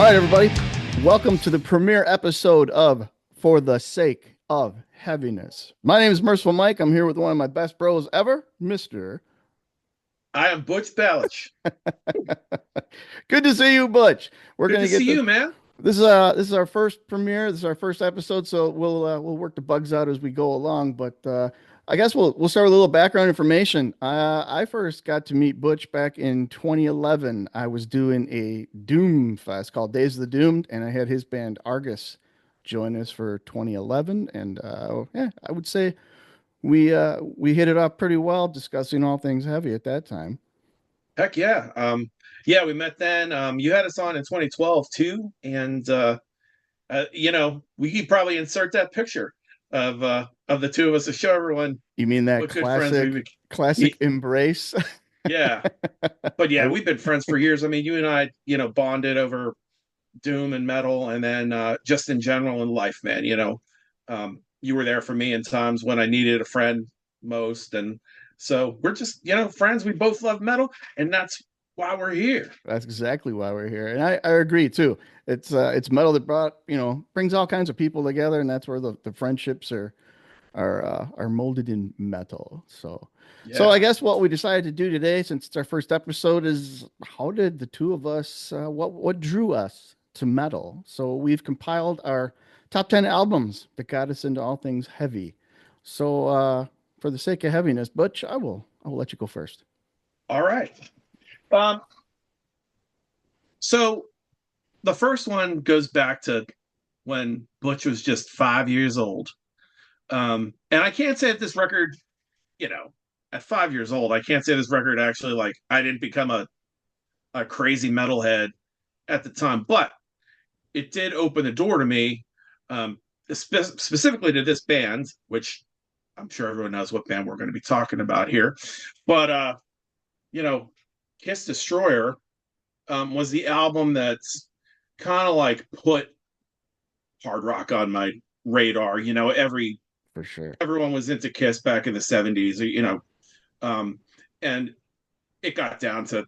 right, everybody. Welcome to the premiere episode of For the Sake of Heaviness. My name is Mercyful Mike. I'm here with one of my best bros ever, Mr. I am Butch Balich. Good to see you, Butch. We're Good gonna to get see this. you, man. This is our first premiere. This is our first episode, so we'll work the bugs out as we go along. But I guess we'll start with a little background information. I first got to meet Butch back in 2011. I was doing a Doom fest called Days of the Doomed, and I had his band Argus join us for 2011. And yeah, I would say we hit it off pretty well, discussing all things heavy at that time. Heck yeah. Yeah, we met then. You had us on in 2012 too, and we could probably insert that picture of the two of us to show everyone You mean that what good friends we classic be. embrace? Yeah, but yeah, I, we've been friends for years. I mean, you and I, bonded over doom and metal, and then just in general in life, man. You were there for me in times when I needed a friend most, and so we're just friends. We both love metal, and that's why we're here. That's exactly why we're here, and I agree too. It's metal that brings all kinds of people together, and that's where the friendships are molded in metal. So I Yeah. guess what we decided to do today, since it's our first episode, is how did the two of us what drew us to metal? So we've compiled our top 10 albums that got us into all things heavy. So for the sake of heaviness, Butch, I will let you go first. All right. Um, so the first one goes back to when Butch was just 5 years old. And I can't say that this record, you know, at 5 years old, I can't say this record actually like I didn't become a crazy metalhead at the time, but it did open the door to me, specifically to this band, which I'm sure everyone knows what band we're going to be talking about here. But you know, Kiss Destroyer was the album that's kind of like put hard rock on my radar. For sure. Everyone was into Kiss back in the '70s. Um, and it got down to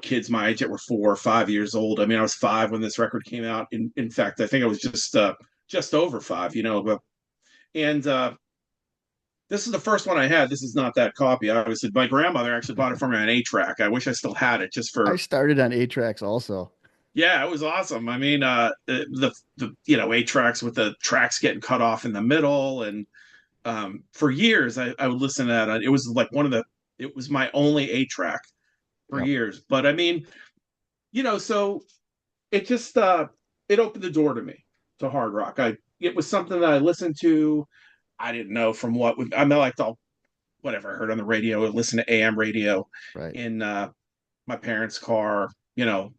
kids my age that were 4 or 5 years old. I mean, I was 5 when this record came out. In fact, I think I was just over 5. And this is the first one I had. This is not that copy. Obviously, my grandmother actually bought it for me on 8 track. I wish I still had it just I for. started on 8 tracks also. Yeah, it was awesome. I mean, the 8 tracks with the tracks getting cut off in the middle, and for years I would listen to that. It was like it was my only 8 track for Yep. years. But I mean, so it just it opened the door to me to hard rock. It was something that I listened to. I didn't know from what. I mean, like whatever I heard on the radio, or listen to AM radio Right. in my parents' car.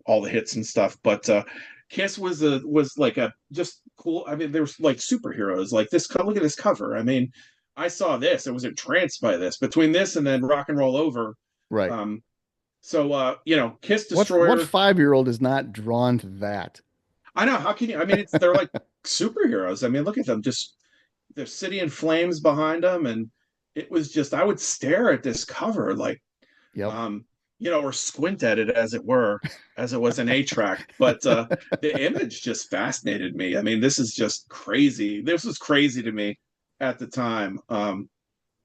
All the hits and stuff. But Kiss was like a just cool. I mean, there's like superheroes. Like this. Look at this cover. I mean, I saw this. I was entranced by this. Between this and then Rock and Roll Over. Right. Um, so Kiss What Destroyer. 5-year-old is not drawn to that? I know. How can you? I mean, they're like superheroes. I mean, look at them. Just the city in flames behind them, and it was just. I would stare at this cover like, Yep. um, or squint at it as it were, as it was an 8 track. But the image just fascinated me. I mean, this is just crazy. This was crazy to me at the time.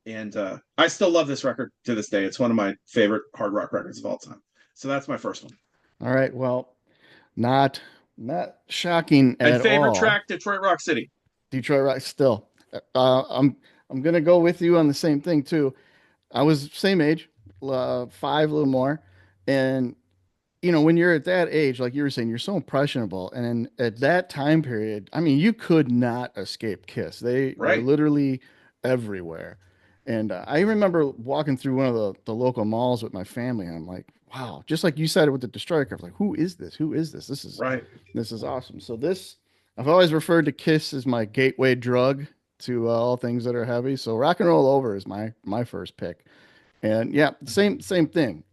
And I still love this record to this day. It's one of my favorite hard rock records of all time. So that's my first one. All right. Well, not not shocking And at favorite all. track, Detroit Rock City. Detroit Rock still. I'm gonna go with you on the same thing too. I was same age, 5, a little more, and when you're at that age, like you were saying, you're so impressionable, and at that time period, I mean, you could not escape Kiss. They were Right. literally everywhere. And I remember walking through one of the local malls with my family, and I'm like, wow, just like you said it with the Destroyer, I was like, who is this? Who is this? Right. This is awesome. So I've always referred to Kiss as my gateway drug to all things that are heavy. So Rock and Roll Over is my first pick. And yeah, same thing.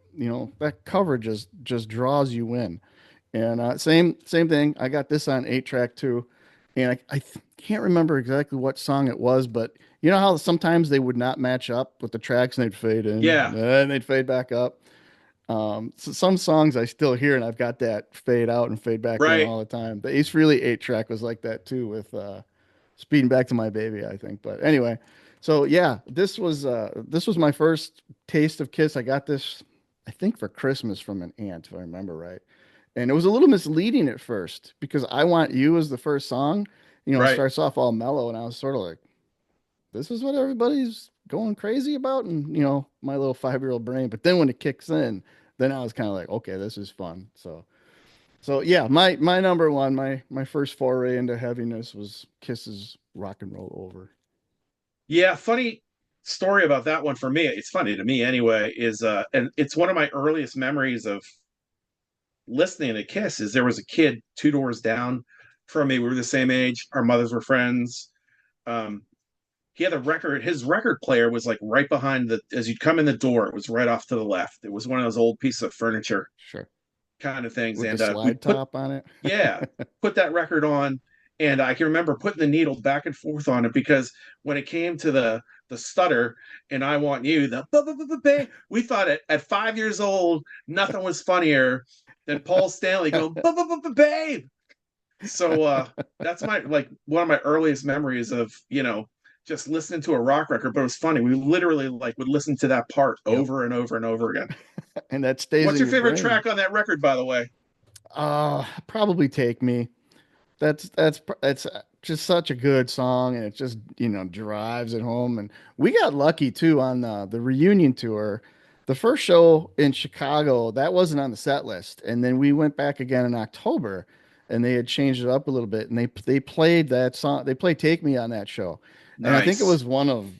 That cover just draws you in. And same thing. I got this on 8 track too, and I can't remember exactly what song it was, but you know how sometimes they would not match up with the tracks and they'd fade in Yeah. and then they'd fade back up. So some songs I still hear, and I've got that fade out and fade back in Right. all the time. The Ace Frehley 8 track was like that too, with Speeding Back to My Baby, I think. But anyway, so yeah, this was my first taste of Kiss. I got this, I think, for Christmas from an aunt, if I remember right. And it was a little misleading at first because I Want You was the first song. It Right. starts off all mellow, and I was sort of like, this is what everybody's going crazy about, and my little 5-year-old brain. But then when it kicks in, then I was kind of like, okay, this is fun. So yeah, my number one, my first foray into heaviness was Kiss's Rock and Roll Over. Yeah, funny story about that one for me. It's funny to me anyway, is and it's one of my earliest memories of listening to Kiss is there was a kid two doors down from me. We were the same age. Our mothers were friends. Um, he had a record. His record player was like right behind as you'd come in the door, it was right off to the left. It was one of those old pieces of furniture Sure. kind of things. With the And we slide put, top on it. yeah, put that record on. And I can remember putting the needle back and forth on it because when it came to the stutter and I Want You, we thought at 5 years old, nothing was funnier than Paul Stanley going, babe. So that's my like one of my earliest memories of, just listening to a rock record, but it was funny. We literally like would listen to that part Yep. over and over and over again. And that stays What's in your your favorite brain. track on that record, by the way? Probably Take Me. That's just such a good song, and it just drives it home. And we got lucky too on the reunion tour. The first show in Chicago that wasn't on the set list, and then we went back again in October, and they had changed it up a little bit, and they played that song. They played "Take Me" on that show, and I think it Nice. was one of,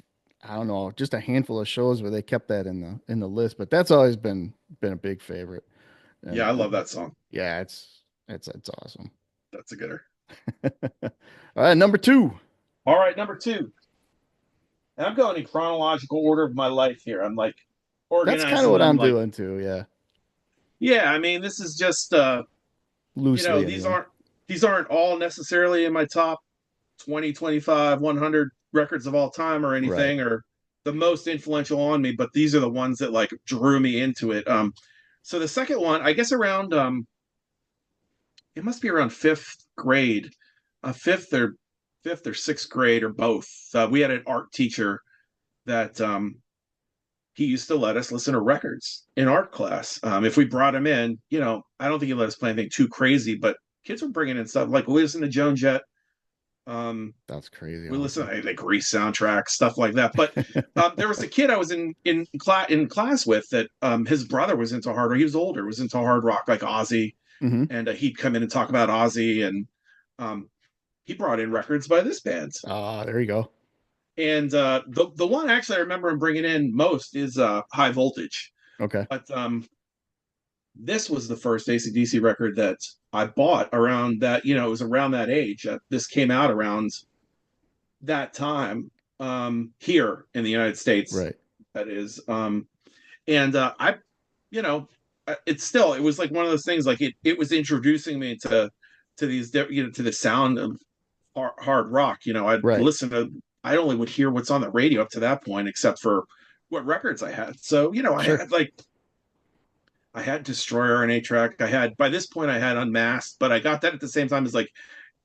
I don't know, just a handful of shows where they kept that in the list. But that's always been a big favorite, Yeah, I love and that song. yeah, it's awesome. That's a gooder. All right, number two. All right, number two. And I'm going in chronological order of my life here. I'm like That's kind of organizing what them I'm like, doing too. Yeah, yeah, I mean, this is just loosely these anyway. aren't all necessarily in my top 20, 25, 100 records of all time or Right. anything or the most influential on me, but these are the ones that like drew me into it. So the second one, I guess around it must be around fifth grade, fifth or sixth grade or both. We had an art teacher that he used to let us listen to records in art class. If we brought him in, I don't think he let us play anything too crazy, but kids were bringing in stuff like we listened to Joan Jett. Um, That's crazy we listened awesome. to the Grease soundtrack, stuff like that. But there was a kid I was in class with that his brother was into hard rock. He was older, was into hard rock like Ozzy, Hmm. and he'd come in and talk about Ozzy, and um, he brought in records by this band. Ah, there you go. And the one actually I remember him bringing in most is High Voltage. Okay. But this was the first AC/DC record that I bought around that. It was around that age. This came out around that time here in the United States. Right. That is, and you know, it was like one of those things. Like it was introducing me to these, to the sound of hard rock. I'd Right. listen to. I only would hear what's on the radio up to that point, except for what records I had. So Sure. I had Destroyer and 8 track. By this point I had Unmasked, but I got that at the same time as like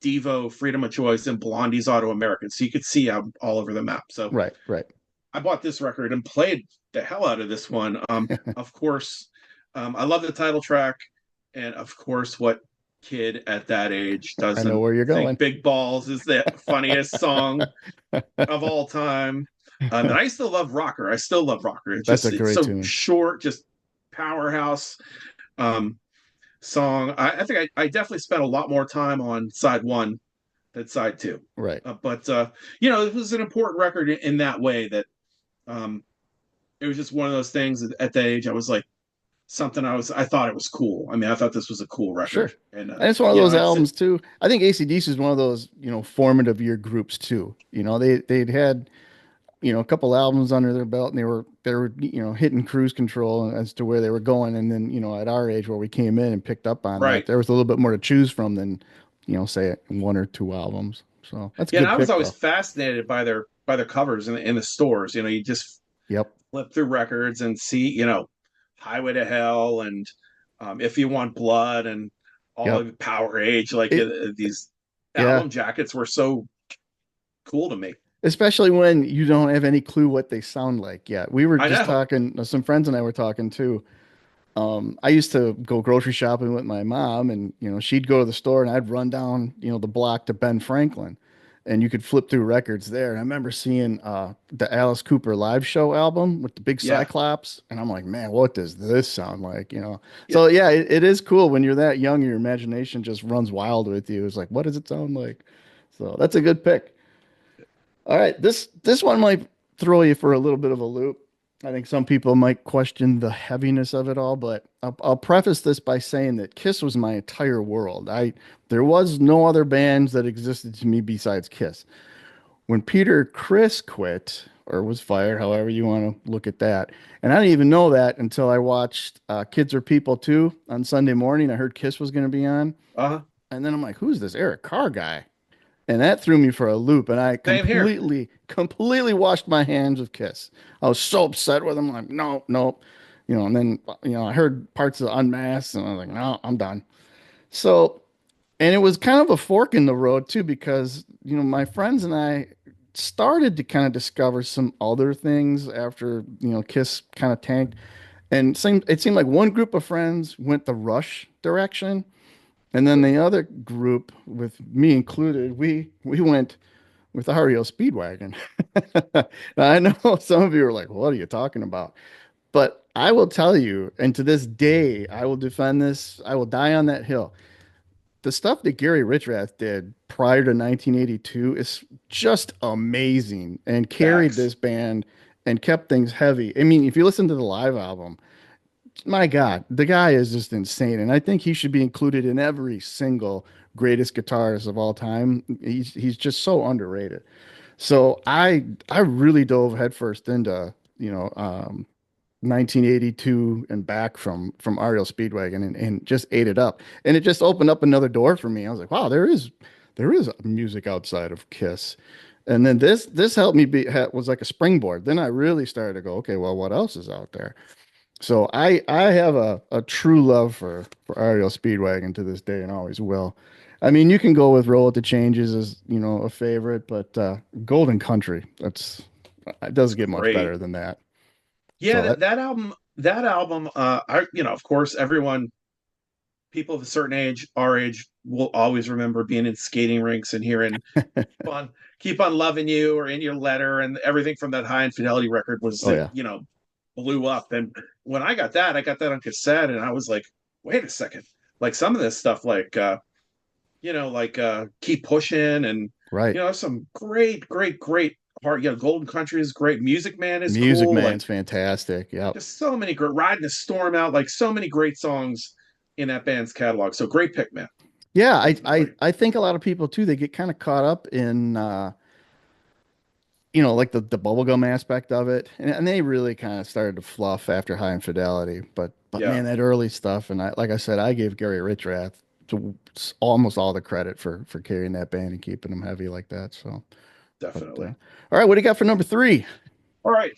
Devo, Freedom of Choice, and Blondie's Auto American. So you could see I'm all over the map. So Right. Right. I bought this record and played the hell out of this one. Of course, I love the title track, and of course, what kid at that age I know doesn't where you're think going. "Big Balls" is the funniest song of all time? And I still love Rocker. I still love Rocker. That's a It's great so tune. short, just powerhouse um, song. I think I definitely spent a lot more time on side one than side two. Right. But it was an important record in that way that um, it was just one of those things at that age. I was like something I thought it was cool. I mean, I thought this was a cool Sure. record, and And it's one of those I'd sit albums too. I think AC/DC is one of those, formative year groups too. They'd had, a couple albums under their belt, and they were hitting cruise control as to where they were going. And then at our age where we came in and picked up on that, right. there was a little bit more to choose from than say one or two albums. So that's a Yeah, and good I was pick always though. fascinated by their covers in the stores. You just Yep. flip through records and see, Highway to Hell and If You Want Blood and all Yep. of Power Age. Like It, these yeah. album jackets were so cool to me. Especially when you don't have any clue what they sound like yet. We were I just know. talking, some friends and I were talking too. I used to go grocery shopping with my mom, and she'd go to the store, and I'd run down the block to Ben Franklin, and you could flip through records there. And I remember seeing the Alice Cooper live show album with the big Yeah. Cyclops, and I'm like, man, what does this sound like? Yeah. So yeah, it is cool when you're that young, your imagination just runs wild with you. It's like, what does it sound like? So that's a good pick. All right, this one might throw you for a little bit of a loop. I think some people might question the heaviness of it all, but I'll preface this by saying that Kiss was my entire world. There was no other bands that existed to me besides Kiss. When Peter Chris quit or was fired, however you want to look at that, and I didn't even know that until I watched Kids Are People too on Sunday morning. I heard Kiss was going to be on, Uh-huh. and then I'm like, who's this Eric Carr guy? And that threw me for a loop, and I Same here. completely washed my hands of Kiss. I was so upset with them. Like, no, no, and then I heard parts of Unmasked, and I was like, no, I'm done. So, and it was kind of a fork in the road too, because my friends and I started to kind of discover some other things after Kiss kind of tanked, and it seemed like one group of friends went the Rush direction, and then the other group, with me included, we went with REO Speedwagon. Now, I know some of you are like, "What are you talking about?" But I will tell you, and to this day, I will defend this. I will die on that hill. The stuff that Gary Richrath did prior to 1982 is just amazing and carried Facts. this band and kept things heavy. I mean, if you listen to the live album, my God, the guy is just insane, and I think he should be included in every single greatest guitarist of all time. He's just so underrated. So I really dove headfirst into 1982 and back from REO Speedwagon and just ate it up, and it just opened up another door for me. I was like, wow, there is music outside of Kiss. And then this helped me was like a springboard. Then I really started to go, okay, well, what else is out there? So I have a true love for REO Speedwagon to this day and always will. I mean, you can go with Roll with the Changes as, a favorite, but Golden Country, it It's doesn't get much great. better than that. Yeah, So that album, of course, everyone, people of a certain age, our age, will always remember being in skating rinks and hearing on Keep on Loving You or In Your Letter, and everything from that High Infidelity record was oh that, yeah. blew up. And when I got that on cassette, and I was like, wait a second. Like some of this stuff, like Keep Pushing, and Right. some great part. Golden Country is great. Music Man is Music cool. Like Man's fantastic. Yep. just so many great Riding a Storm Out, like so many great songs in that band's catalog. So great pick, man. Yeah, Definitely. I think a lot of people too, they get kind of caught up in like the bubblegum aspect of it. And they really kind of started to fluff after High Infidelity. But Yeah, man, that early stuff, and like I said, I gave Gary Richrath to almost all the credit for carrying that band and keeping them heavy like that. So, but definitely. all right, what do you got for number three? All right.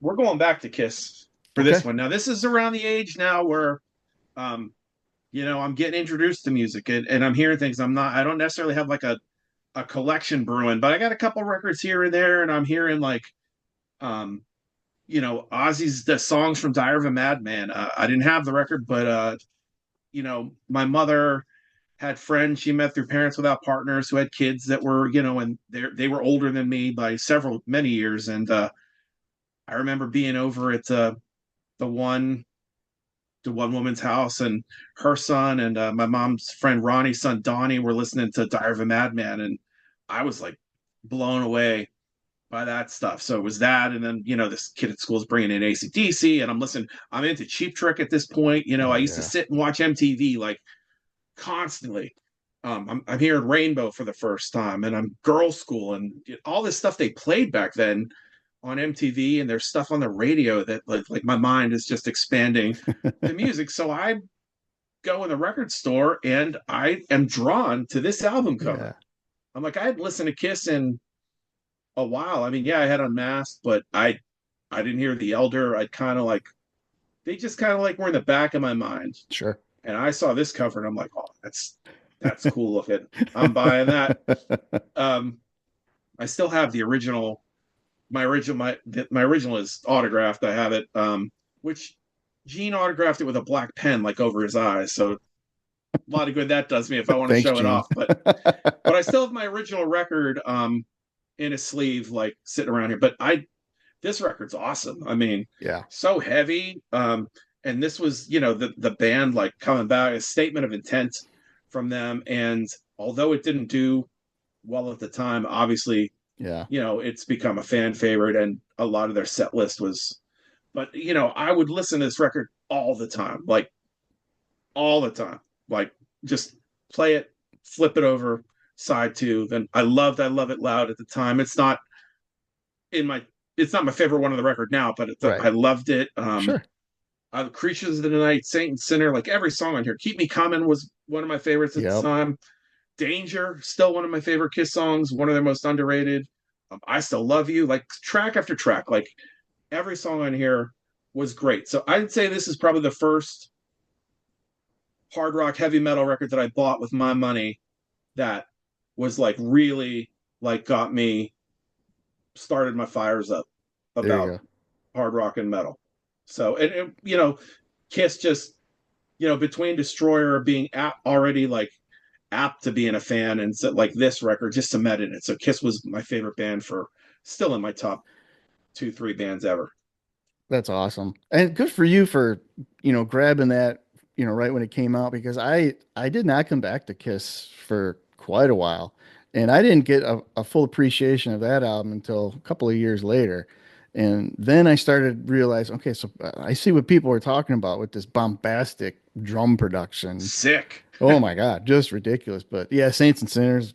We're going back to Kiss for Okay. this one. Now, this is around the age now where um, I'm getting introduced to music, and I'm hearing things. I don't necessarily have like a collection brewing, but I got a couple records here and there, and I'm hearing like um, Ozzy's the songs from Diary of a Madman. I didn't have the record, but my mother had friends she met through Parents Without Partners who had kids that were, and they were older than me by many years. And I remember being over at the one the one woman's house, and her son and my mom's friend Ronnie's son Donnie were listening to Diary of a Madman, and I was like blown away by that stuff. So it was that, and then this kid at school is bringing in AC/DC, and I'm listening. I'm into Cheap Trick at this point. I Oh used to yeah. sit and watch MTV like constantly. I'm hearing Rainbow for the first time, and I'm Girl School, and all this stuff they played back then on MTV, and there's stuff on the radio that like my mind is just expanding to music. So I go in the record store, and I am drawn to this album cover. Yeah. I'm like, I hadn't listened to Kiss in a while. I mean, yeah, I had Unmasked, but I didn't hear The Elder. I kind of like they just kind of like were in the back of my mind. Sure. And I saw this cover and I'm like, oh, that's cool looking. I'm buying that. Um, I still have the original. My original is autographed. I have it. Which Gene autographed it with a black pen like over his eyes. So a lot of good that does me if I want to Thanks, show it Gene. off. But I still have my original record in a sleeve like sitting around here. But I this record's awesome. I mean, Yeah. so heavy. And this was, the band like coming back, a statement of intent from them. And although it didn't do well at the time, obviously, Yeah. it's become a fan favorite, and a lot of their set list was. But I would listen to this record all the time, like all the time, like just play it, flip it over, side two. Then I love it loud at the time. In my it's not my favorite one on the record now, but Right. I loved it. Sure. Creatures of the Night, Saint and Sinner, like every song on here. Keep Me Coming was one of my favorites at the Yep. time. Danger, still one of my favorite Kiss songs, one of their most underrated. I Still Love You, like track after track, like every song on here was great. So I'd say this is probably the first hard rock heavy metal record that I bought with my money that was like really like got me started my fires up There you about go. hard rock and metal. So, and Kiss just, between Destroyer being already like apt to being a fan, and so like this record just cemented it. So Kiss was my favorite band for still in my top two, three bands ever. That's awesome. And good for you for, grabbing that, right when it came out because I did not come back to Kiss for quite a while. And I didn't get a full appreciation of that album until a couple of years later. And then I started realizing, okay, so I see what people are talking about with this bombastic drum production. Sick. Oh my God, just ridiculous. But yeah, Saints and Sinners,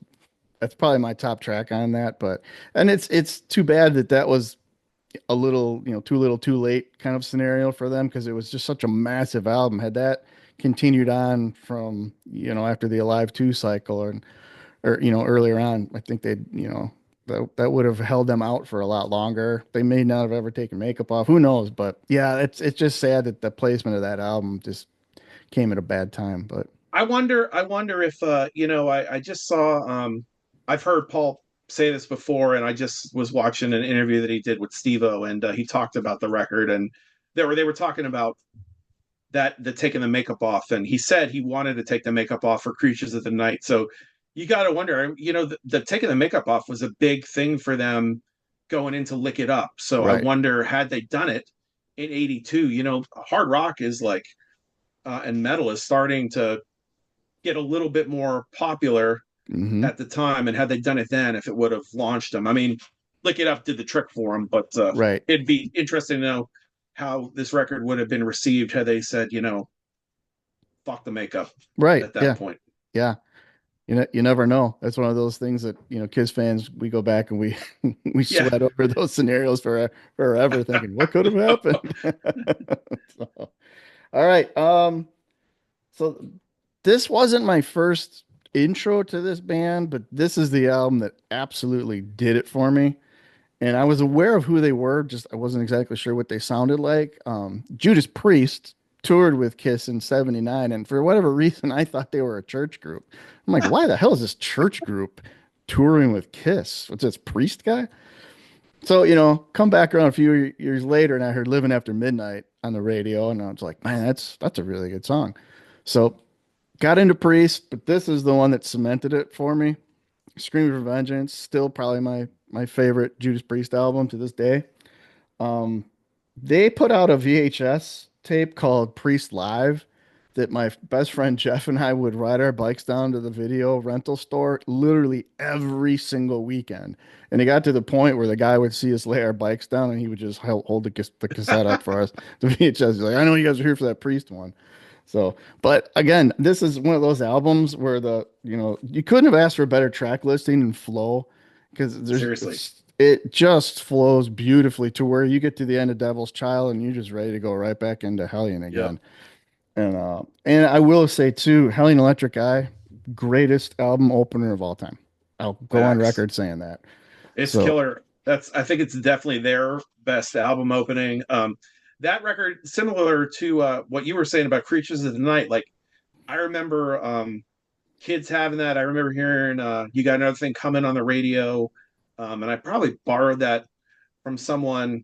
that's probably my top track on that. But and it's too bad that that was a little, too little, too late kind of scenario for them because it was just such a massive album. Had that continued on from, after the Alive 2 cycle or earlier on, I think they'd, that would have held them out for a lot longer. They may not have ever taken makeup off. Who knows? But yeah, it's just sad that the placement of that album just came at a bad time. But I wonder if I just saw I've heard Paul say this before, and I just was watching an interview that he did with Steve-O, and he talked about the record, and they were talking about that the taking the makeup off, and he said he wanted to take the makeup off for Creatures of the Night. So you got to wonder, the taking the makeup off was a big thing for them going into Lick It Up. So I right. wonder, had they done it in '82, hard rock is like and metal is starting to get a little bit more popular Hmm. at the time, and had they done it then, if it would have launched them. I mean, Lick It Up did the trick for them, but Right. it'd be interesting to know how this record would have been received had they said, fuck the makeup Right. at that Yeah. point. Yeah. You never know. That's one of those things that, Kiss fans, we go back and we we Yeah. sweat over those scenarios for forever thinking what could have happened. So, all right. So this wasn't my first intro to this band, but this is the album that absolutely did it for me. And I was aware of who they were, just I wasn't exactly sure what they sounded like. Judas Priest toured with Kiss in '79, and for whatever reason, I thought they were a church group. I'm like, why the hell is this church group touring with Kiss? What's this Priest guy? So, come back around a few years later, and I heard "Living After Midnight" on the radio, and I was like, man, that's a really good song. So, got into Priest, but this is the one that cemented it for me. Scream for Vengeance, still probably my favorite Judas Priest album to this day. Um, they put out a VHS tape called Priest Live that my best friend Jeff and I would ride our bikes down to the video rental store literally every single weekend. And it got to the point where the guy would see us lay our bikes down and he would just hold the cassette up for us. The VHS. He's like, I know you guys are here for that Priest one. So, but again, this is one of those albums where you couldn't have asked for a better track listing and flow because Seriously. it just flows beautifully to where you get to the end of Devil's Child and you're just ready to go right back into Hellion Yep. again. And I will say too, Hellion Electric Eye, greatest album opener of all time. I'll go on Facts. record saying that. It's So, killer. I think it's definitely their best album opening. that record, similar to what you were saying about Creatures of the Night, like I remember kids having that. I remember hearing You Got Another Thing Coming on the radio. And I probably borrowed that from someone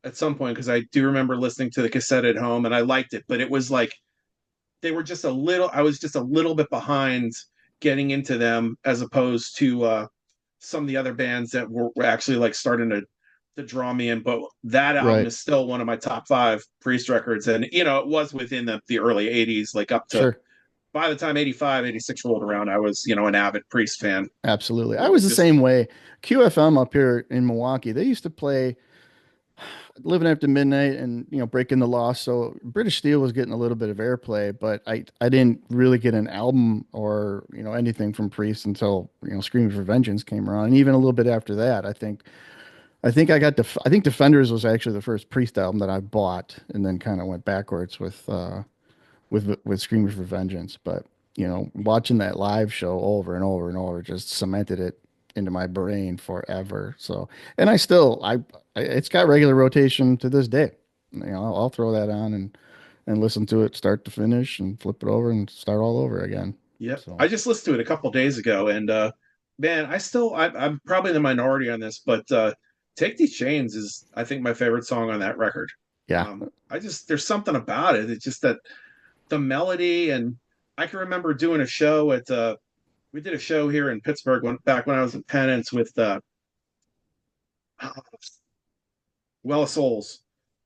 at some point because I do remember listening to the cassette at home and I liked it, but it was like they were just a little, I was just a little bit behind getting into them as opposed to some of the other bands that were actually like starting to draw me in. But that album Right. is still one of my top five Priest records. And, you know, it was within the early 80s, like up to Sure. by the time 85, 86 rolled around, I was, you know, an avid Priest fan. Absolutely. I So was the just, same way. QFM up here in Milwaukee, they used to play Living After Midnight and, Breaking the Law. So British Steel was getting a little bit of airplay, but I didn't really get an album or, anything from Priest until, Screaming for Vengeance came around. And even a little bit after that, I think I think Defenders was actually the first Priest album that I bought and then kind of went backwards with Screaming for Vengeance. But watching that live show over and over and over just cemented it into my brain forever. So, and it's got regular rotation to this day. I'll throw that on and listen to it start to finish and flip it over and start all over again. yep. So, I just listened to it a couple days ago and, man, I'm probably the minority on this, but Take These Chains is, I think, my favorite song on that record. yeah. There's something about it. It's just that the melody, and I can remember doing a show at we did a show here in Pittsburgh back when I was in Penance with Well of Souls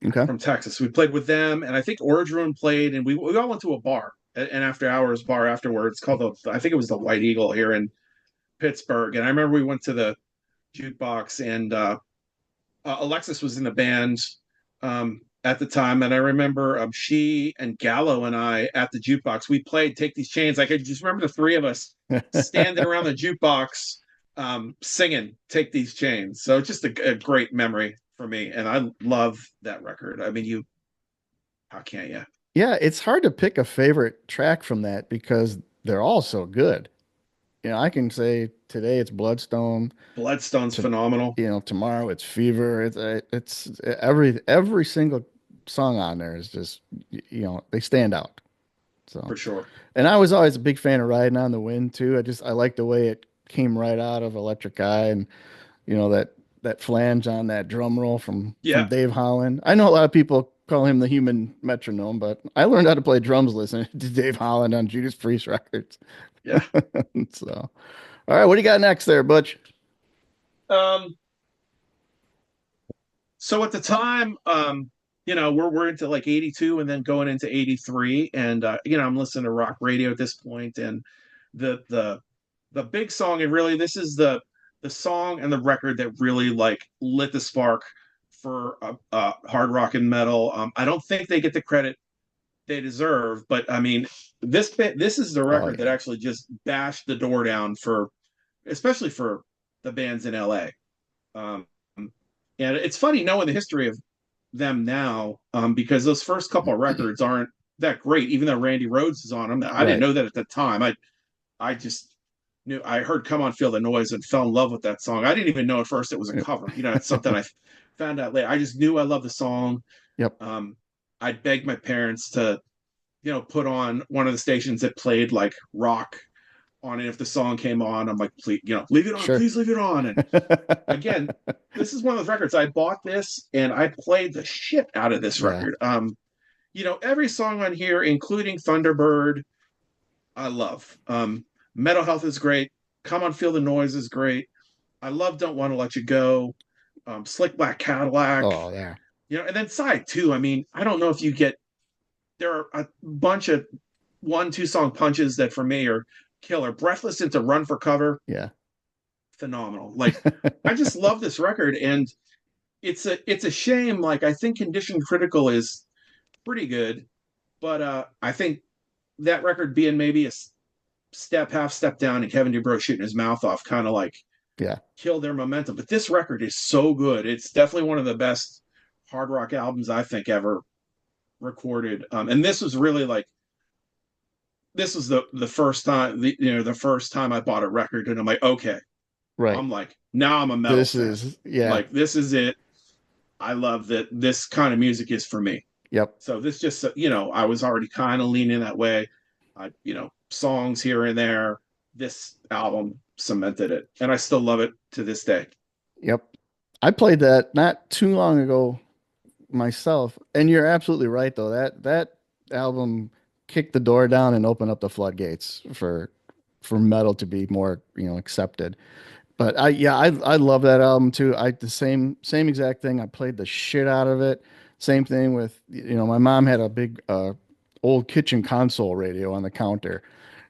Okay. from Texas. We played with them, and I think Ordrum played, and we all went to a bar, an after hours bar afterwards called I think it was the White Eagle here in Pittsburgh. And I remember we went to the jukebox, and Alexis was in the band at the time, and I remember she and Gallo and I at the jukebox. We played "Take These Chains." I could just remember the three of us standing around the jukebox singing "Take These Chains." So it's just a great memory for me, and I love that record. I mean, you how can't you? Yeah, it's hard to pick a favorite track from that because they're all so good. I can say today it's Bloodstone. Bloodstone's To phenomenal tomorrow it's Fever. It's every single song on there is just they stand out. So, for sure. and I was always a big fan of Riding on the Wind too. I like the way it came right out of Electric Eye and that flange on that drum roll from Yeah, Dave Holland. I know a lot of people call him the human metronome, but I learned how to play drums listening to Dave Holland on Judas Priest records. yeah. So, all right, what do you got next there, Butch? Um, so at the time, you know, we're into like 82 and then going into 83. And you know, I'm listening to rock radio at this point, and the the the big song, and really this is the song and the record that really like lit the spark for hard rock and metal. I don't think they get the credit they deserve, but I mean, this is the Oh record that yeah, actually just bashed the door down for, especially for the bands in LA. Um, and it's funny knowing the history of them now, because those first couple of records aren't that great, even though Randy Rhoads is on them. I didn't right. know that at the time. I just knew I heard "Come On, Feel the Noise" and fell in love with that song. I didn't even know at first it was a cover. You know, it's something I found out later. I just knew I loved the song. Yep. I'd begged my parents to, you know, put on one of the stations that played like rock on it. If the song came on, I'm like, please, you know, leave it on, Sure. please leave it on. And again, this is one of those records. I bought this and I played the shit out of this Yeah. record. You know, every song on here, including Thunderbird, I love. Metal Health is great. Come On Feel the Noise is great. I love Don't Want to Let You Go. Slick Black Cadillac, Oh yeah. you know, and then side two. I mean, I don't know if you get, there are a bunch of 1, 2 song punches that for me are killer. Breathless into Run for Cover, Yeah. phenomenal. Like I just love this record, and it's a shame. Like I think Condition Critical is pretty good, but I think that record being maybe a half step down, and Kevin DuBrow shooting his mouth off, kind of like Yeah. killed their momentum. But this record is so good. It's definitely one of the best hard rock albums I think ever recorded. And this was really like, this was the first time, the first time I bought a record, and I'm like, okay, Right. I'm like, now I'm a metal This fan. is yeah. Like this is it. I love that this kind of music is for me. Yep. So this just, I was already kind of leaning that way. Songs here and there. This album cemented it, and I still love it to this day. Yep. I played that not too long ago myself, and you're absolutely right though. That album kicked the door down and opened up the floodgates for metal to be more, accepted. But I love that album too. I the same exact thing. I played the shit out of it. Same thing with, my mom had a big old kitchen console radio on the counter,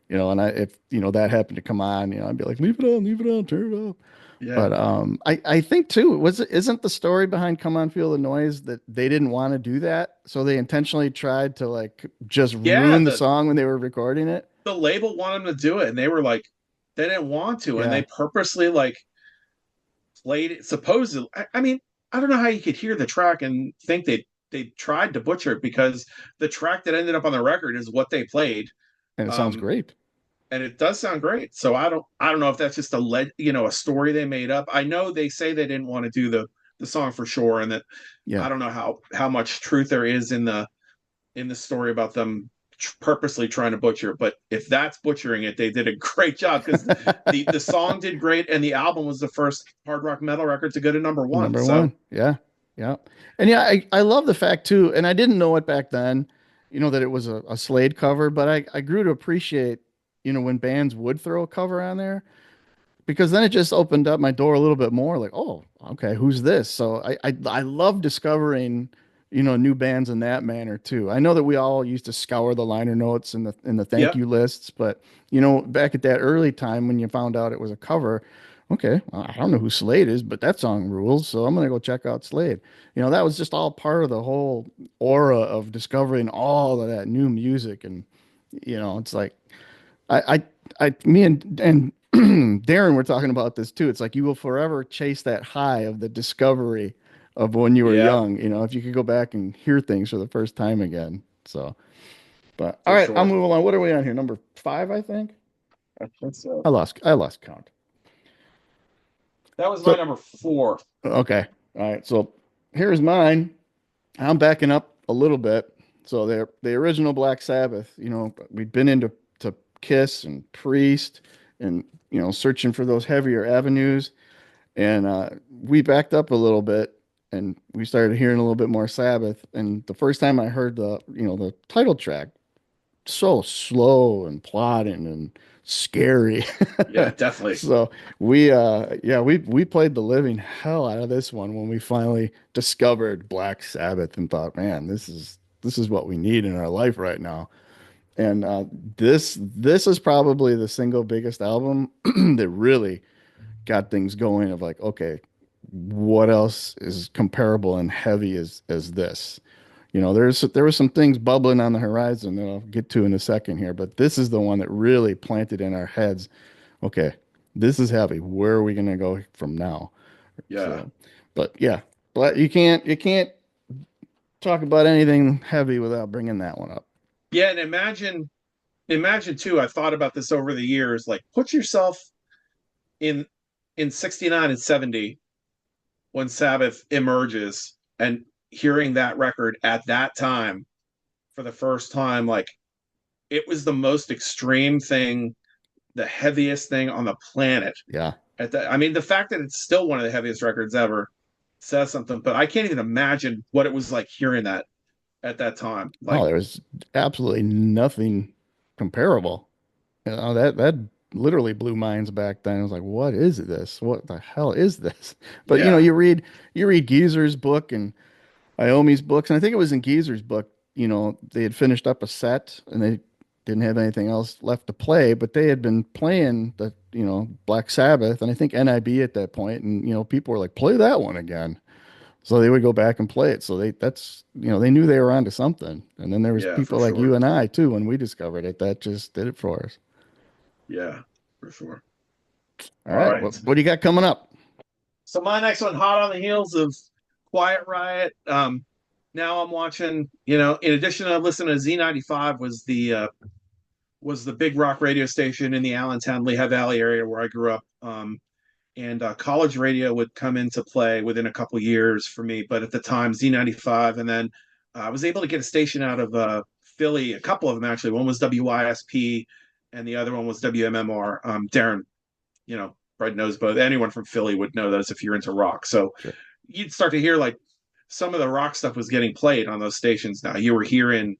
and if that happened to come on, I'd be like, leave it on, turn it off. Yeah, But I think too, isn't the story behind Come On Feel the Noise that they didn't want to do that, so they intentionally tried to like just yeah. ruin the song when they were recording it? The label wanted them to do it, and they were like, they didn't want to, and Yeah, they purposely like played it. Supposedly, I mean, I don't know how you could hear the track and think they tried to butcher it, because the track that ended up on the record is what they played. and it sounds Um, great. and it does sound great. So I don't know if that's just a story they made up. I know they say they didn't want to do the song for sure, and that Yeah. I don't know how much truth there is in the story about them purposely trying to butcher it. But if that's butchering it, they did a great job, because the song did great, and the album was the first hard rock metal record to go to number one. Number So one. Yeah. Yeah. And yeah, I love the fact too, and I didn't know it back then, that it was a Slade cover, but I grew to appreciate, when bands would throw a cover on there, because then it just opened up my door a little bit more, like, oh, okay, who's this? So I love discovering, new bands in that manner too. I know that we all used to scour the liner notes and the thank yep, you lists, but back at that early time when you found out it was a cover, okay, well, I don't know who Slade is, but that song rules, so I'm gonna go check out Slade. That was just all part of the whole aura of discovering all of that new music, and it's like me and Darren were talking about this too. It's like you will forever chase that high of the discovery of when you were yep, young, if you could go back and hear things for the first time again. So, but all for right, I'll sure. move along. What are we on here? Number five, I think. I think so. I lost count. That was my So, number four. okay. All right. So here's mine. I'm backing up a little bit. So the original Black Sabbath, we'd been into to Kiss and Priest and, searching for those heavier avenues. And we backed up a little bit and we started hearing a little bit more Sabbath. And the first time I heard the title track, so slow and plodding and scary. Yeah, definitely. So we played the living hell out of this one when we finally discovered Black Sabbath and thought, man, this is what we need in our life right now. And this is probably the single biggest album that really got things going of like, okay, what else is comparable and heavy as this? There were some things bubbling on the horizon that I'll get to in a second here, but this is the one that really planted in our heads. Okay, this is heavy. Where are we going to go from now? Yeah. So, but yeah, but you can't talk about anything heavy without bringing that one up. Yeah, and imagine too, I thought about this over the years, like put yourself in in 69 and 70 when Sabbath emerges, and hearing that record at that time for the first time, like it was the most extreme thing, the heaviest thing on the planet. Yeah. I mean, the fact that it's still one of the heaviest records ever says something, but I can't even imagine what it was like hearing that at that time. Oh, Like, there was absolutely nothing comparable. That literally blew minds back then. I was like, what is this? What the hell is this? But yeah, you read Geezer's book and Iommi's books, and I think it was in Geezer's book, they had finished up a set and they didn't have anything else left to play, but they had been playing the, Black Sabbath and I think NIB at that point, and people were like, play that one again. So they would go back and play it. So they knew they were onto something. And then there was yeah, for people like you sure. and I too, when we discovered it, that just did it for us. Yeah, for sure. All All right. What, right. what do you got coming up? So my next one, hot on the heels of Quiet Riot. Now I'm watching. In addition to listening to Z95, was the big rock radio station in the Allentown Lehigh Valley area where I grew up. And college radio would come into play within a couple years for me. But at the time, Z95, and then I was able to get a station out of Philly, a couple of them actually. One was WYSP, and the other one was WMMR. Darren, Fred knows both. Anyone from Philly would know those if you're into rock. So Sure. you'd start to hear like some of the rock stuff was getting played on those stations. Now you were hearing,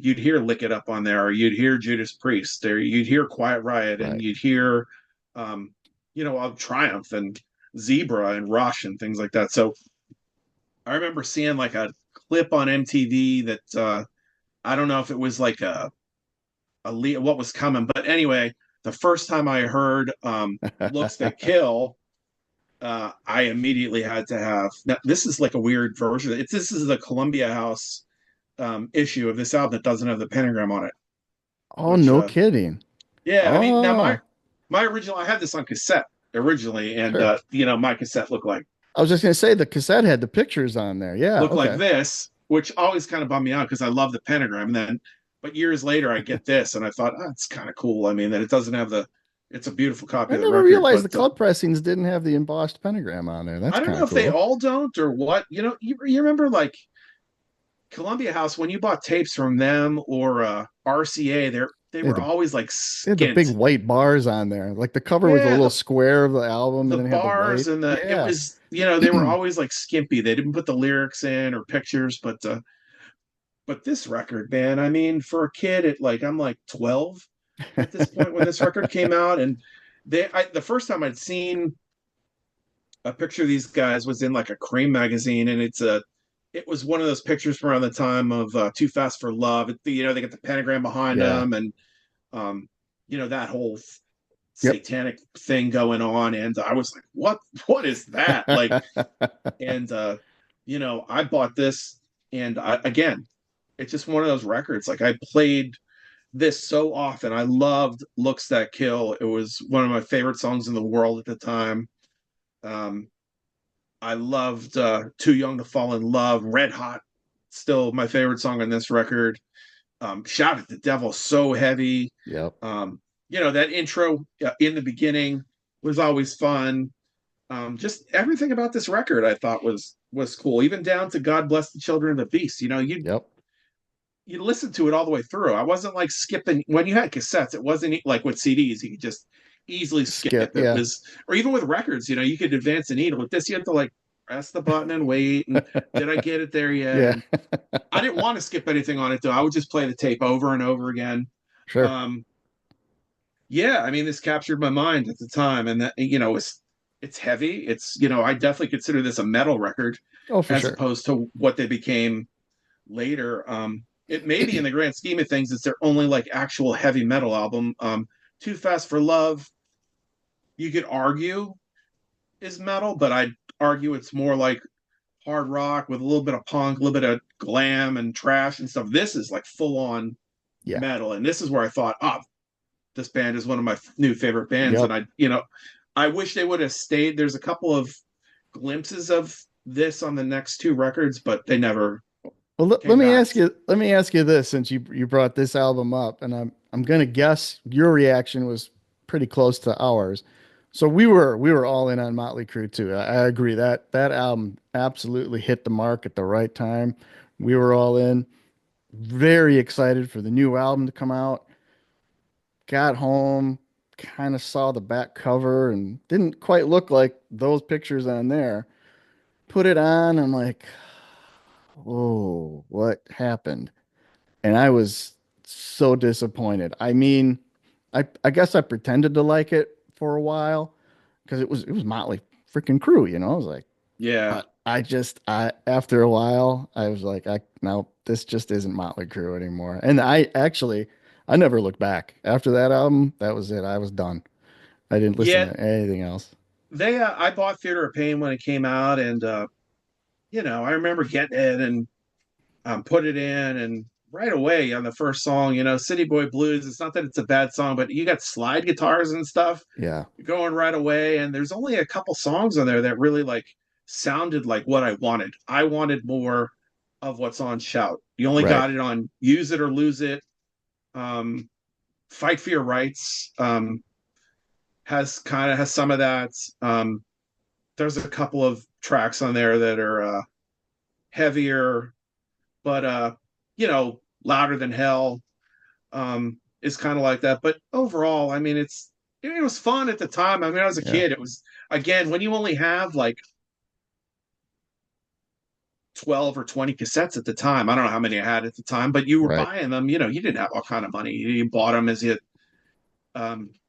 you'd hear Lick It Up on there, or you'd hear Judas Priest, or you'd hear Quiet Riot, and Right. you'd hear, of Triumph and Zebra and Rush and things like that. So I remember seeing like a clip on MTV that I don't know if it was like what was coming, but anyway, the first time I heard "Looks That Kill," I immediately had to have. Now, this is like a weird version. This is the Columbia House issue of this album that doesn't have the pentagram on it. Oh, Which, no kidding. yeah, I mean, now my Oh, my original, I had this on cassette originally, and sure. my cassette I was just gonna say the cassette had the pictures on there. Yeah, looked like okay. this, which always kind of bummed me out because I love the pentagram. And then, but years later, I get this, and I thought, oh, it's kind of cool. I mean, that it doesn't have the. It's a beautiful copy I of the never record, realized but the club pressings didn't have the embossed pentagram on there. That's I don't kind know of if they cool. all don't or what. You remember like Columbia House when you bought tapes from them or RCA, they They had were the always like they had the big skint. white bars on there. Like the cover was a Yeah, little square of the album, the and then it had the bars white. and it Yeah. was they were always like skimpy. They didn't put the lyrics in or pictures, but this record, man, I mean, for a kid at like I'm like 12 at this point when this record came out, and the first time I'd seen a picture of these guys was in like a Cream magazine, and it was one of those pictures from around the time of Too Fast for Love. They get the pentagram behind Yeah. them, and um, that whole Yep. satanic thing going on, and I was like, what is that like? And I bought this, and again, it's just one of those records. Like I played this so often. I loved "Looks That Kill." It was one of my favorite songs in the world at the time. Um, I loved "Too Young to Fall in Love." Red Hot, still my favorite song on this record. "Shout at the Devil," so heavy. Yep. That intro in the beginning was always fun. Just everything about this record I thought was cool, even down to "God Bless the Children of the Beast." Yep. You listen to it all the way through. I wasn't like skipping when you had cassettes. It wasn't like with CDs. You could just easily skip. Skip. It Yeah. was, or even with records, you could advance the needle. With this, you have to like press the button and wait. And did I get it there yet? Yeah. And I didn't want to skip anything on it though. I would just play the tape over and over again. Sure. Um, yeah, I mean, this captured my mind at the time, and that it's heavy. I definitely consider this a metal record Oh, for as sure. opposed to what they became later. It may be in the grand scheme of things, it's their only like actual heavy metal album. Too Fast for Love, you could argue is metal, but I'd argue it's more like hard rock with a little bit of punk, a little bit of glam and trash and stuff. This is like full on Yeah. metal, and this is where I thought, this band is one of my new favorite bands, and Yep. I wish they would have stayed. There's a couple of glimpses of this on the next two records, but they never Well, let came me back. ask you. Let me ask you this, since you brought this album up, and I'm gonna guess your reaction was pretty close to ours. So we were all in on Motley Crue too. I agree that that album absolutely hit the mark at the right time. We were all in, very excited for the new album to come out. Got home, kind of saw the back cover and didn't quite look like those pictures on there. Put it on, I'm like, oh, what happened? And I was so disappointed. I mean, I guess I pretended to like it for a while because it was Motley freaking Crue, I was like, Yeah. but I after a while I was like, no, this just isn't Motley Crue anymore. And I never looked back after that album. That was it. I was done. I didn't listen Yeah, to anything else. I bought Theater of Pain when it came out, and I remember getting it and put it in, and right away on the first song, City Boy Blues. It's not that it's a bad song, but you got slide guitars and stuff Yeah, going right away, and there's only a couple songs on there that really like sounded like what I wanted. I wanted more of what's on Shout. You only right. got it on Use It or Lose It. Um, Fight for Your Rights has some of that. There's a couple of tracks on there that are heavier. but Louder Than Hell is kind of like that. But overall, I mean, it was fun at the time. I mean, I was a Yeah. kid. It was, again, when you only have like 12 or 20 cassettes at the time. I don't know how many I had at the time, but you were Right. buying them. You didn't have all kind of money. You bought them You as got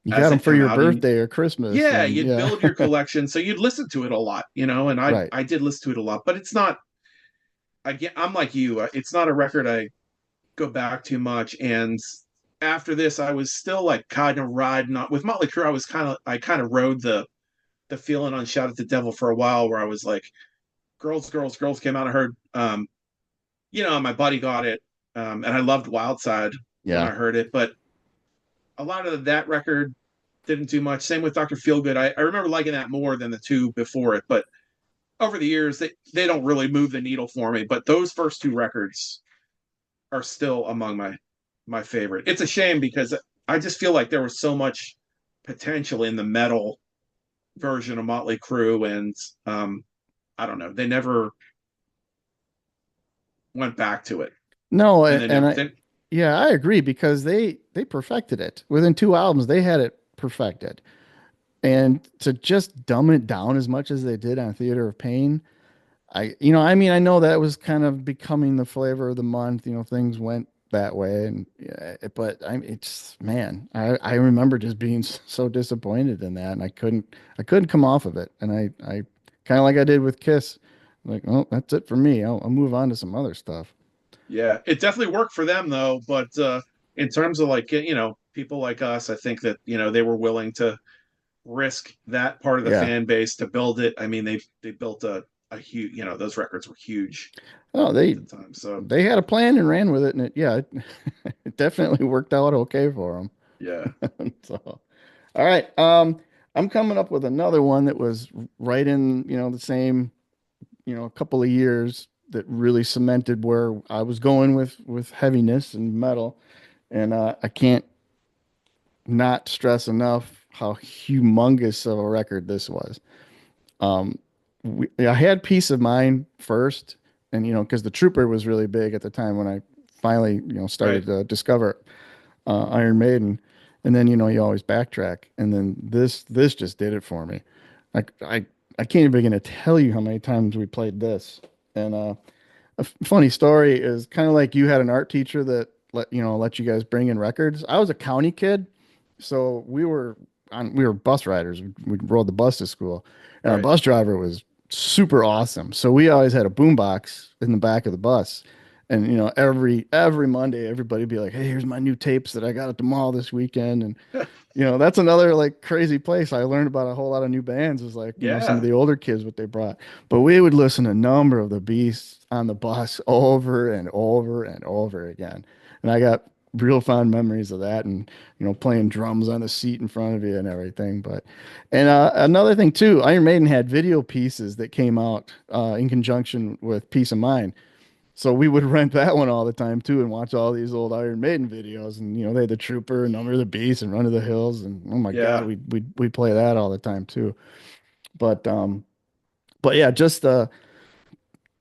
them they'd for come your out, and birthday or Christmas, yeah, and you'd yeah. build your collection. So you'd listen to it a lot, and I Right. I did listen to it a lot, but it's not. I'm like you. It's not a record I go back too much. And after this, I was still like kind of riding on with Motley Crue. I kind of rode the feeling on Shout at the Devil for a while, where I was like, girls, girls, girls came out. I heard my buddy got it, and I loved Wild Side when Yeah. I heard it, but a lot of that record didn't do much. Same with Dr. Feelgood. I remember liking that more than the two before it, but over the years, they don't really move the needle for me. But those first two records are still among my favorite. It's a shame because I just feel like there was so much potential in the metal version of Motley Crue, and I don't know, they never went back to it, No, and they and never. I yeah, I agree because they perfected it. Within two albums, they had it perfected. And to just dumb it down as much as they did on Theater of Pain, I mean, I know that was kind of becoming the flavor of the month. Things went that way, and yeah, but it's man, I remember just being so disappointed in that, and I couldn't come off of it, and I kind of like I did with Kiss, like, oh, that's it for me. I'll move on to some other stuff. Yeah, it definitely worked for them though. But in terms of like people like us, I think that they were willing to risk that part of the Yeah. fan base to build it. I mean, they built a huge, those records were huge Oh, at they the time. So they had a plan and ran with it, and it definitely worked out okay for yeah, them. So. All right. I'm coming up with another one that was right in, the same, a couple of years that really cemented where I was going with heaviness and metal. And I can't not stress enough how humongous of a record this was. Um, I had Peace of Mind first, and because the Trooper was really big at the time when I finally, right. started to discover Iron Maiden, and then you always backtrack, and then this just did it for me. Like I can't even begin to tell you how many times we played this. And funny story is kind of like you had an art teacher that let you guys bring in records. I was a county kid, so we were bus riders. We rode the bus to school, and our Right. bus driver was super awesome. So we always had a boombox in the back of the bus. And every Monday, everybody'd be like, "Hey, here's my new tapes that I got at the mall this weekend." And that's another like crazy place. I learned about a whole lot of new bands is like, some of Yeah. the older kids, what they brought. But we would listen to Number of the Beast on the bus over and over and over again. And I got real fond memories of that and, playing drums on the seat in front of you and everything. And another thing too, Iron Maiden had video pieces that came out in conjunction with Peace of Mind. So we would rent that one all the time too and watch all these old Iron Maiden videos. And they had the Trooper and Number of the Beast and Run to the Hills. And oh my God, Yeah. we'd play that all the time too. But yeah, just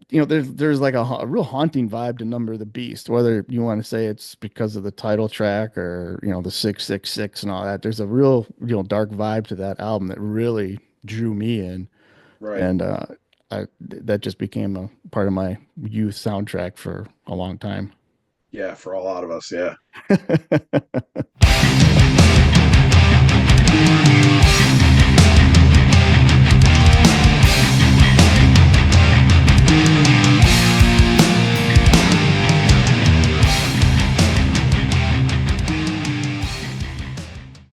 there's like a real haunting vibe to Number of the Beast, whether you want to say it's because of the title track or the 666 and all that. There's a real dark vibe to that album that really drew me in. Right. And that just became a part of my youth soundtrack for a long time. Yeah. For a lot of us. Yeah.